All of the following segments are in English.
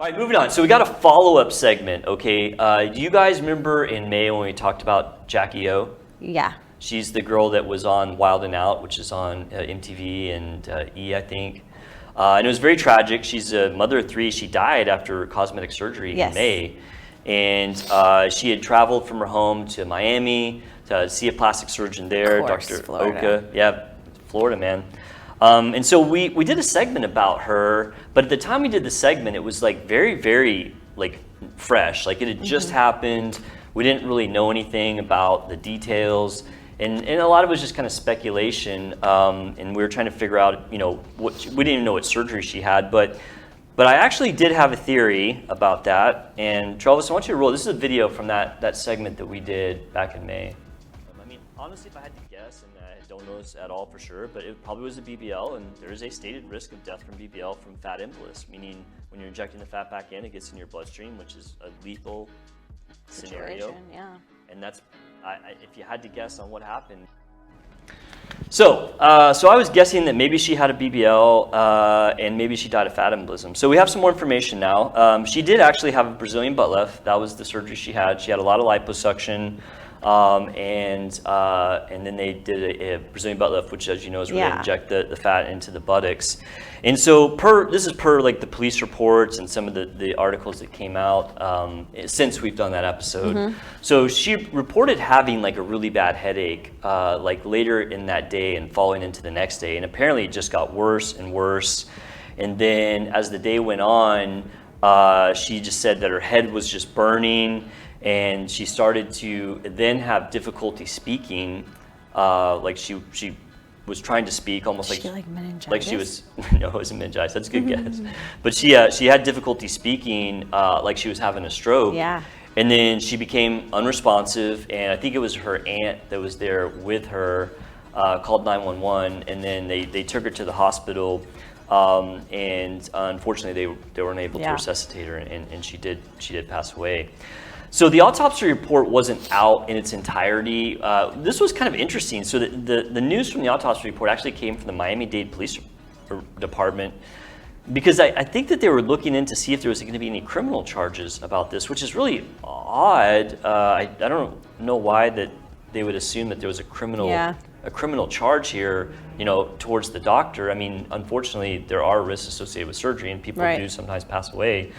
All right, moving on. So we got a follow-up segment, okay? Do you guys remember in May when we talked about Jacky Oh? Yeah. She's the girl that was on Wild and Out, which is on MTV and E, I think. And it was very tragic. She's a mother of 3. She died after cosmetic surgery in May. And she had traveled from her home to Miami to see a plastic surgeon there, Dr. Oka. Yeah, Florida, man. And so we did a segment about her, but at the time we did the segment, it was like very, very like fresh. Like it had just happened. We didn't really know anything about the details. And a lot of it was just kind of speculation. And we were trying to figure out, we didn't even know what surgery she had, but I actually did have a theory about that. And Travis, I want you to roll. This is a video from that segment that we did back in May. I mean, honestly, if I had to guess, and I don't know this at all for sure, but it probably was a BBL, and there is a stated risk of death from BBL from fat embolus, meaning when you're injecting the fat back in, it gets in your bloodstream, which is a lethal scenario. Yeah. And that's, if you had to guess on what happened. So I was guessing that maybe she had a BBL and maybe she died of fat embolism. So we have some more information now. She did actually have a Brazilian butt lift. That was the surgery she had. She had a lot of liposuction, and then they did a Brazilian butt lift, which, as you know, is where they inject the fat into the buttocks. And so this is per like the police reports and some of the articles that came out since we've done that episode. So she reported having like a really bad headache like later in that day and falling into the next day. And apparently it just got worse and worse. And then as the day went on, she just said that her head was just burning, and she started to then have difficulty speaking, like she was trying to speak almost like meningitis? Like she was, no, it wasn't meningitis, that's a good guess. But she had difficulty speaking like she was having a stroke. Yeah. And then she became unresponsive, and I think it was her aunt that was there with her, called 911, and then they took her to the hospital, and unfortunately they weren't able to resuscitate her, and she did pass away. So the autopsy report wasn't out in its entirety. This was kind of interesting. So the news from the autopsy report actually came from the Miami-Dade Police Department, because I think that they were looking in to see if there was going to be any criminal charges about this, which is really odd. I don't know why that they would assume that there was a criminal charge here, towards the doctor. I mean, unfortunately, there are risks associated with surgery, and people do sometimes pass away.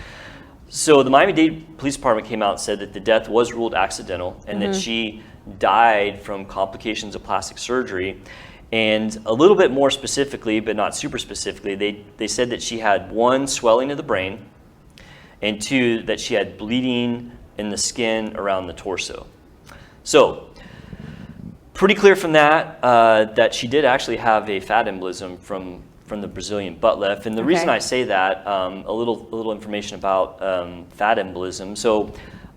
So the Miami-Dade Police Department came out and said that the death was ruled accidental, and that she died from complications of plastic surgery. And a little bit more specifically, but not super specifically, they said that she had 1, swelling of the brain, and 2, that she had bleeding in the skin around the torso. So pretty clear from that that she did actually have a fat embolism from the Brazilian butt lift. And the reason I say that, a little information about fat embolism. So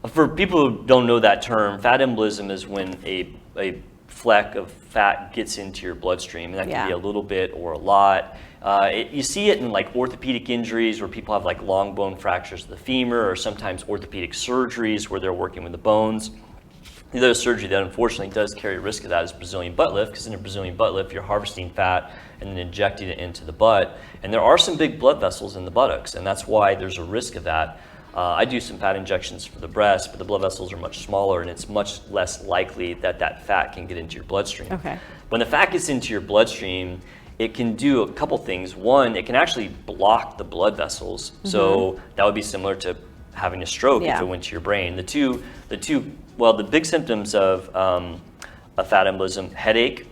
for people who don't know that term, fat embolism is when a fleck of fat gets into your bloodstream, and that can be a little bit or a lot. You see it in like orthopedic injuries where people have like long bone fractures of the femur, or sometimes orthopedic surgeries where they're working with the bones. The other surgery that unfortunately does carry a risk of that is Brazilian butt lift, because in a Brazilian butt lift, you're harvesting fat and then injecting it into the butt. And there are some big blood vessels in the buttocks, and that's why there's a risk of that. I do some fat injections for the breast, but the blood vessels are much smaller, and it's much less likely that fat can get into your bloodstream. When the fat gets into your bloodstream, it can do a couple things. One, it can actually block the blood vessels. So that would be similar to having a stroke if it went to your brain. The big symptoms of a fat embolism: headache,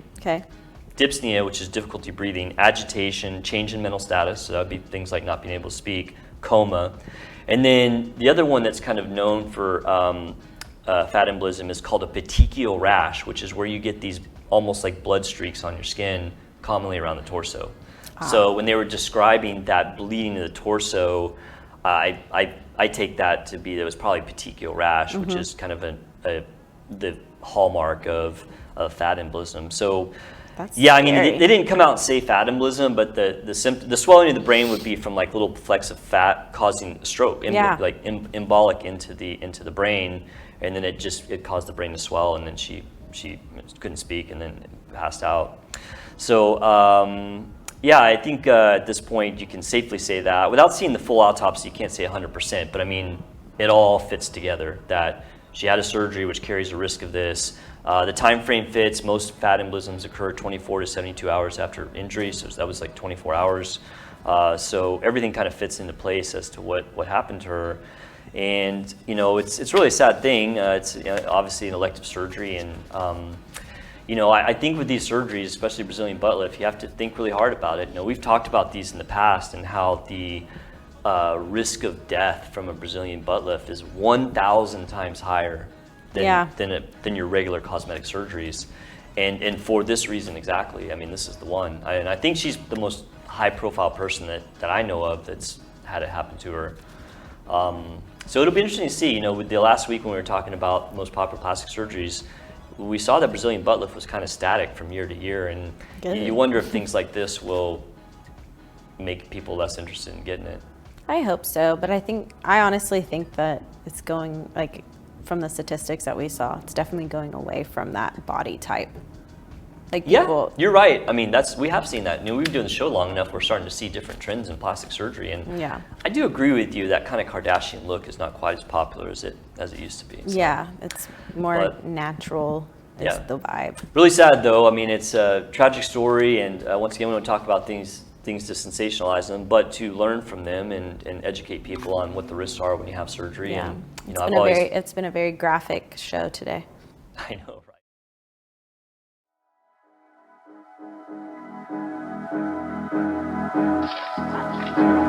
dyspnea, which is difficulty breathing, agitation, change in mental status, so that would be things like not being able to speak, coma. And then the other one that's kind of known for fat embolism is called a petechial rash, which is where you get these almost like blood streaks on your skin, commonly around the torso. So when they were describing that bleeding of the torso, I take that to be that it was probably petechial rash, which is kind of the hallmark of fat embolism. So I mean, they didn't come out and say fat embolism, but the swelling of the brain would be from like little flecks of fat causing a stroke, like embolic into the brain, and then it caused the brain to swell, and then she couldn't speak and then passed out. So Yeah, I think at this point you can safely say that. Without seeing the full autopsy, you can't say 100%, but I mean, it all fits together that she had a surgery which carries a risk of this. The time frame fits. Most fat embolisms occur 24 to 72 hours after injury, so that was like 24 hours. So everything kind of fits into place as to what happened to her. And it's really a sad thing. It's obviously an elective surgery, and I think with these surgeries, especially Brazilian butt lift, you have to think really hard about it. We've talked about these in the past and how the risk of death from a Brazilian butt lift is 1,000 times higher than your regular cosmetic surgeries. And for this reason exactly. I mean, this is the one. And I think she's the most high-profile person that I know of that's had it happen to her. So it'll be interesting to see. With the last week when we were talking about most popular plastic surgeries, we saw that Brazilian butt lift was kind of static from year to year, and you wonder if things like this will make people less interested in getting it. I hope so, but I honestly think that it's going, like, from the statistics that we saw, it's definitely going away from that body type. Like people, you're right. I mean, we have seen that. We've been doing the show long enough. We're starting to see different trends in plastic surgery, and I do agree with you that kind of Kardashian look is not quite as popular as it used to be. So. Yeah, it's more natural. Is the vibe. Really sad though. I mean, it's a tragic story, and once again, we don't talk about things to sensationalize them, but to learn from them and educate people on what the risks are when you have surgery. Yeah. And it's been a very graphic show today. I know. Right?